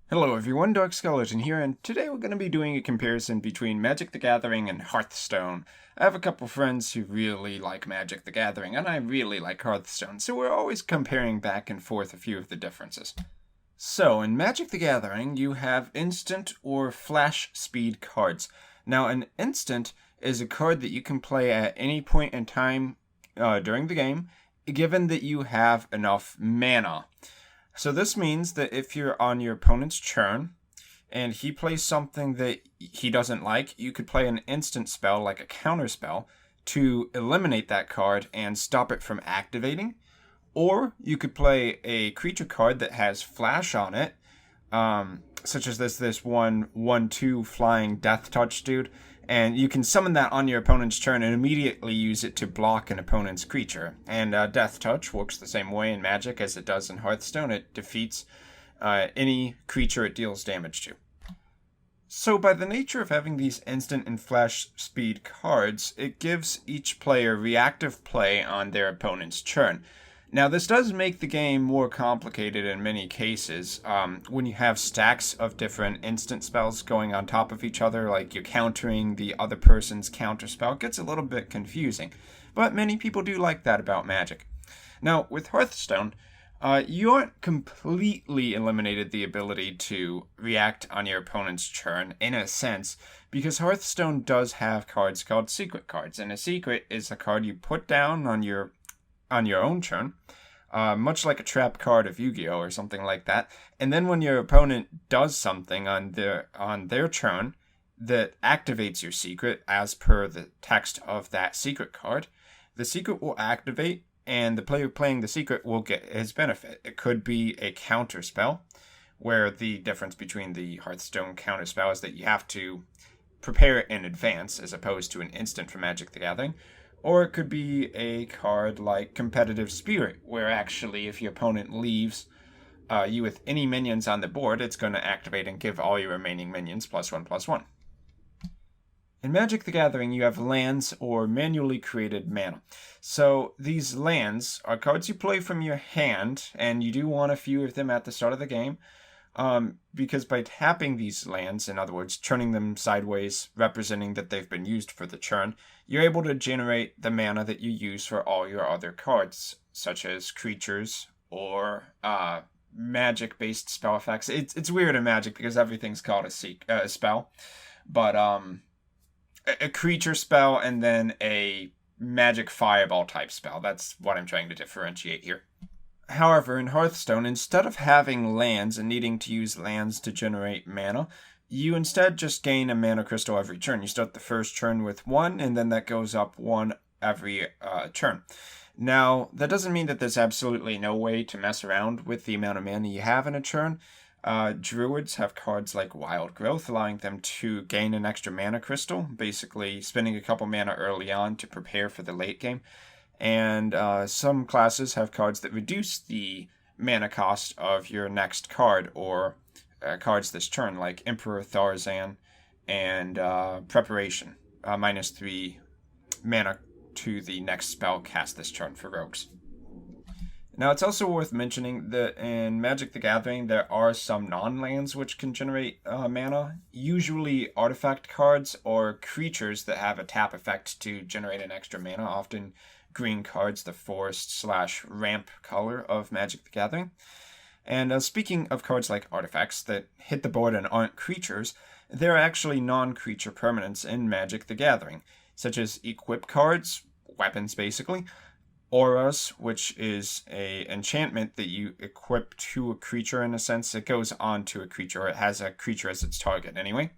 Hello everyone, Dark Skeleton here, and today we're going to be doing a comparison between Magic the Gathering and Hearthstone. I have a couple friends who really like Magic the Gathering, and I really like Hearthstone, so we're always comparing back and forth a few of the differences. So, in Magic the Gathering, you have instant or flash speed cards. Now, an instant is a card that you can play at any point in time during the game, given that you have enough mana. So this means that if you're on your opponent's turn and he plays something that he doesn't like, you could play an instant spell like a counter spell to eliminate that card and stop it from activating. Or you could play a creature card that has flash on it, such as this 1/2 flying Death Touch dude, and you can summon that on your opponent's turn and immediately use it to block an opponent's creature. And Death Touch works the same way in Magic as it does in Hearthstone. It defeats any creature it deals damage to. So by the nature of having these instant and flash speed cards, it gives each player reactive play on their opponent's turn. Now, this does make the game more complicated in many cases. When you have stacks of different instant spells going on top of each other, like you're countering the other person's counter spell, it gets a little bit confusing. But many people do like that about Magic. Now, with Hearthstone, you aren't completely eliminated the ability to react on your opponent's turn, in a sense, because Hearthstone does have cards called secret cards, and a secret is a card you put down on your own turn, much like a trap card of Yu-Gi-Oh! Or something like that. And then when your opponent does something on their turn that activates your secret as per the text of that secret card, the secret will activate and the player playing the secret will get his benefit. It could be a counter spell, where the difference between the Hearthstone counter spell is that you have to prepare it in advance as opposed to an instant from Magic the Gathering. Or it could be a card like Competitive Spirit, where actually if your opponent leaves you with any minions on the board, it's going to activate and give all your remaining minions +1/+1. In Magic the Gathering, you have lands or manually created mana. So these lands are cards you play from your hand, and you do want a few of them at the start of the game. Because by tapping these lands, in other words, turning them sideways, representing that they've been used for the turn, you're able to generate the mana that you use for all your other cards, such as creatures or magic-based spell effects. It's weird in Magic because everything's called a spell, but a creature spell and then a magic fireball type spell. That's what I'm trying to differentiate here. However, in Hearthstone, instead of having lands and needing to use lands to generate mana, you instead just gain a mana crystal every turn. You start the first turn with one, and then that goes up one every turn. Now, that doesn't mean that there's absolutely no way to mess around with the amount of mana you have in a turn. Druids have cards like Wild Growth, allowing them to gain an extra mana crystal, basically spending a couple mana early on to prepare for the late game. And some classes have cards that reduce the mana cost of your next card, or cards this turn, like Emperor Tharzan and Preparation, -3 mana to the next spell cast this turn for rogues. Now, it's also worth mentioning that in Magic the Gathering, there are some non-lands which can generate mana, usually artifact cards or creatures that have a tap effect to generate an extra mana, often green cards, the forest/ramp color of Magic the Gathering. And speaking of cards like artifacts that hit the board and aren't creatures, there are actually non-creature permanents in Magic the Gathering, such as equip cards, weapons basically, auras, which is a enchantment that you equip to a creature in a sense. It goes on to a creature, or it has a creature as its target anyway.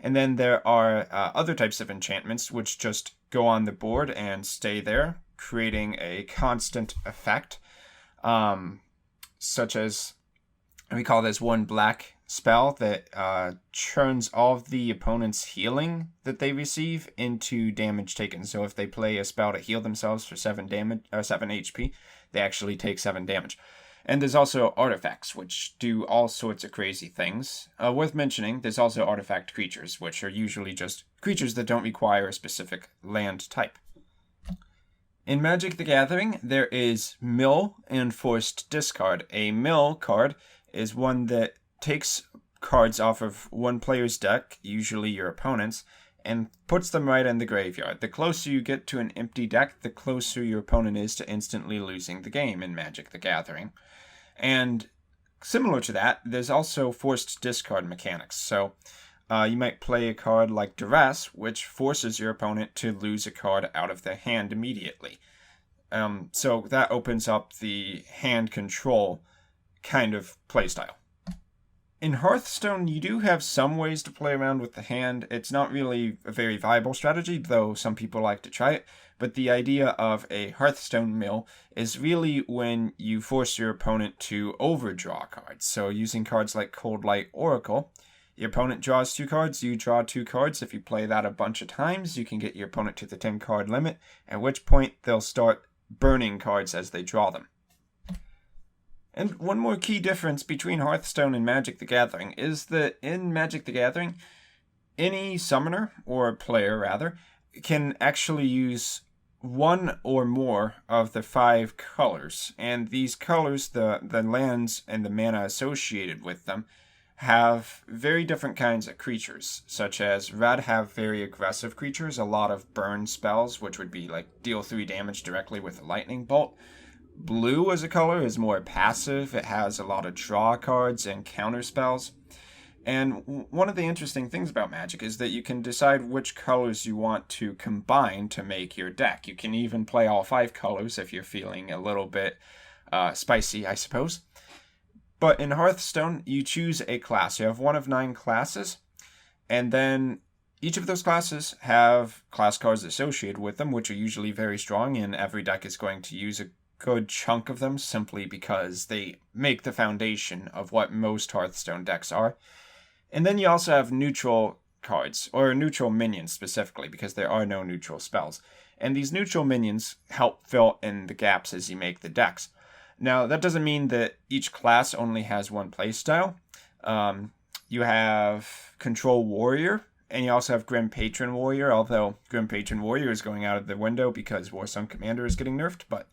And then there are other types of enchantments which just go on the board and stay there, creating a constant effect, such as, we call this one black spell that churns all of the opponent's healing that they receive into damage taken. So if they play a spell to heal themselves for 7 HP, they actually take 7 damage. And there's also artifacts, which do all sorts of crazy things. Worth mentioning, there's also artifact creatures, which are usually just creatures that don't require a specific land type. In Magic the Gathering, there is Mill and Forced Discard. A Mill card is one that takes cards off of one player's deck, usually your opponent's, and puts them right in the graveyard. The closer you get to an empty deck, the closer your opponent is to instantly losing the game in Magic the Gathering. And similar to that, there's also forced discard mechanics. So you might play a card like Duress, which forces your opponent to lose a card out of their hand immediately. So that opens up the hand control kind of playstyle. In Hearthstone, you do have some ways to play around with the hand. It's not really a very viable strategy, though some people like to try it. But the idea of a Hearthstone mill is really when you force your opponent to overdraw cards. So using cards like Cold Light Oracle, your opponent draws 2 cards, you draw 2 cards. If you play that a bunch of times, you can get your opponent to the 10 card limit, at which point they'll start burning cards as they draw them. And one more key difference between Hearthstone and Magic the Gathering is that in Magic the Gathering, any summoner, or player rather, can actually use one or more of the 5 colors. And these colors, the lands and the mana associated with them, have very different kinds of creatures, such as red have very aggressive creatures, a lot of burn spells, which would be like deal 3 damage directly with a lightning bolt. Blue as a color is more passive. It has a lot of draw cards and counter spells. And one of the interesting things about Magic is that you can decide which colors you want to combine to make your deck. You can even play all 5 colors if you're feeling a little bit spicy, I suppose. But in Hearthstone, you choose a class. You have one of 9 classes, and then each of those classes have class cards associated with them, which are usually very strong, and every deck is going to use a good chunk of them simply because they make the foundation of what most Hearthstone decks are. And then you also have neutral cards, or neutral minions specifically, because there are no neutral spells. And these neutral minions help fill in the gaps as you make the decks. Now, that doesn't mean that each class only has one playstyle. You have Control Warrior, and you also have Grim Patron Warrior, although Grim Patron Warrior is going out of the window because Warsong Commander is getting nerfed, but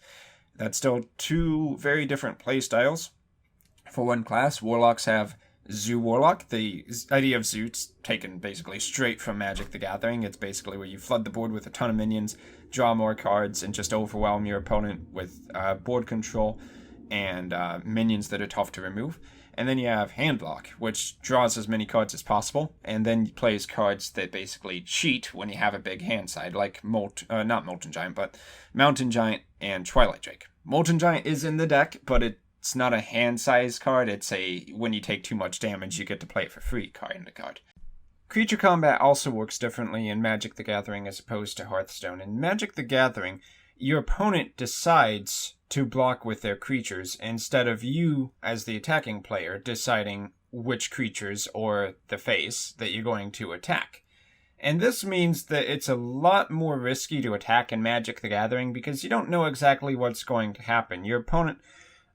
that's still 2 very different playstyles for one class. Warlocks have Zoo Warlock. The idea of Zoo's taken basically straight from Magic the Gathering. It's basically where you flood the board with a ton of minions, draw more cards, and just overwhelm your opponent with board control and minions that are tough to remove. And then you have Handlock, which draws as many cards as possible, and then plays cards that basically cheat when you have a big hand side, like not Molten Giant, but Mountain Giant and Twilight Drake. Molten Giant is in the deck, but it's not a hand-size card. It's a when you take too much damage, you get to play it for free kind of card. Creature combat also works differently in Magic the Gathering as opposed to Hearthstone. In Magic the Gathering, your opponent decides to block with their creatures instead of you, as the attacking player, deciding which creatures or the face that you're going to attack. And this means that it's a lot more risky to attack in Magic the Gathering because you don't know exactly what's going to happen. Your opponent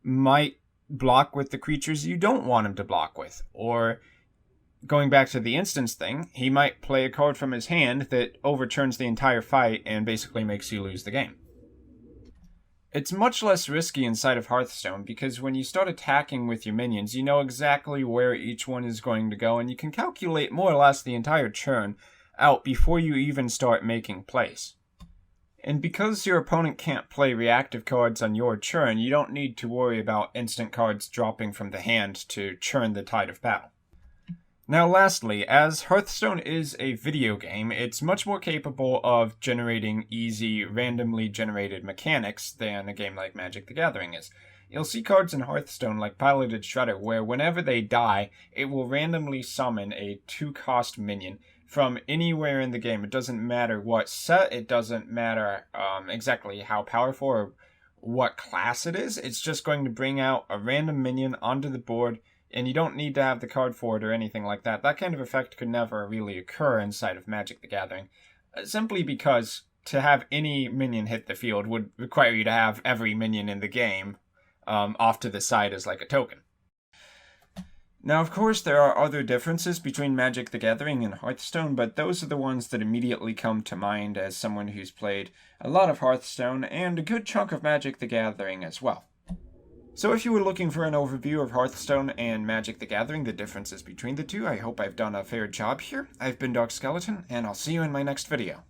might block with the creatures you don't want him to block with, or going back to the instance thing, he might play a card from his hand that overturns the entire fight and basically makes you lose the game. It's much less risky inside of Hearthstone because when you start attacking with your minions, you know exactly where each one is going to go, and you can calculate more or less the entire turn out before you even start making plays. And because your opponent can't play reactive cards on your turn, you don't need to worry about instant cards dropping from the hand to churn the tide of battle. Now lastly, as Hearthstone is a video game, it's much more capable of generating easy, randomly generated mechanics than a game like Magic the Gathering is. You'll see cards in Hearthstone like Piloted Shredder where whenever they die, it will randomly summon a 2-cost minion from anywhere in the game. It doesn't matter what set, it doesn't matter exactly how powerful or what class it is. It's just going to bring out a random minion onto the board, and you don't need to have the card for it or anything like that. That kind of effect could never really occur inside of Magic the Gathering, simply because to have any minion hit the field would require you to have every minion in the game off to the side as like a token. Now, of course, there are other differences between Magic the Gathering and Hearthstone, but those are the ones that immediately come to mind as someone who's played a lot of Hearthstone and a good chunk of Magic the Gathering as well. So if you were looking for an overview of Hearthstone and Magic the Gathering, the differences between the two, I hope I've done a fair job here. I've been Dark Skeleton, and I'll see you in my next video.